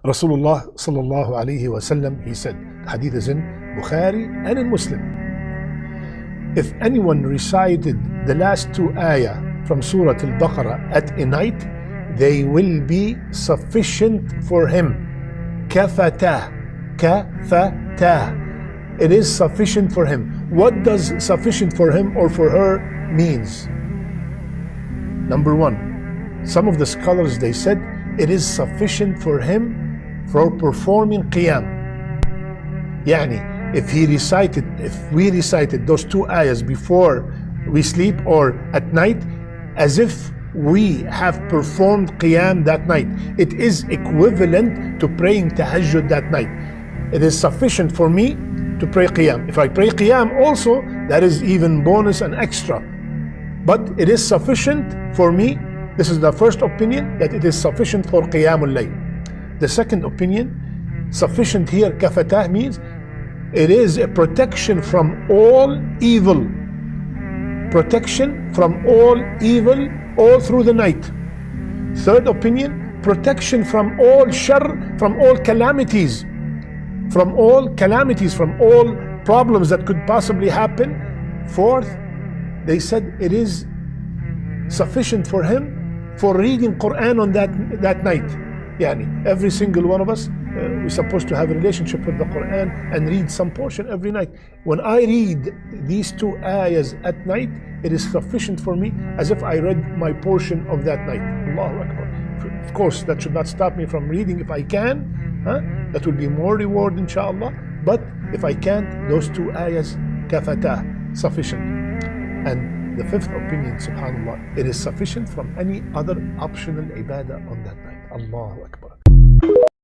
Rasulullah sallallahu alayhi wasallam, he said, the hadith is in Bukhari and in Muslim, if anyone recited the last two ayah from Surah Al-Baqarah at a night, they will be sufficient for him. Kafata. It is sufficient for him. What does sufficient for him or for her means? Number one, some of the scholars, they said it is sufficient for him for performing qiyam. Yani, if we recited those two ayahs before we sleep or at night, as if we have performed qiyam that night, it is equivalent to praying tahajjud that night. It is sufficient for me to pray qiyam. If I pray qiyam also, that is even bonus and extra. But it is sufficient for me. This is the first opinion, that it is sufficient for qiyamul layl. The second opinion, sufficient here, kafatah, means it is a protection from all evil. Protection from all evil all through the night. Third opinion, protection from all shar, from all calamities. From all calamities, from all problems that could possibly happen. Fourth, they said it is sufficient for him for reading Quran on that night. Yani, every single one of us, we're supposed to have a relationship with the Quran and read some portion every night. When I read these two ayahs at night, it is sufficient for me as if I read my portion of that night. Allahu Akbar. Of course, that should not stop me from reading if I can. That will be more reward, inshallah. But if I can't, those two ayahs, kafatah, sufficient. And the fifth opinion, subhanallah, it is sufficient from any other optional ibadah on that night. Allahu Akbar.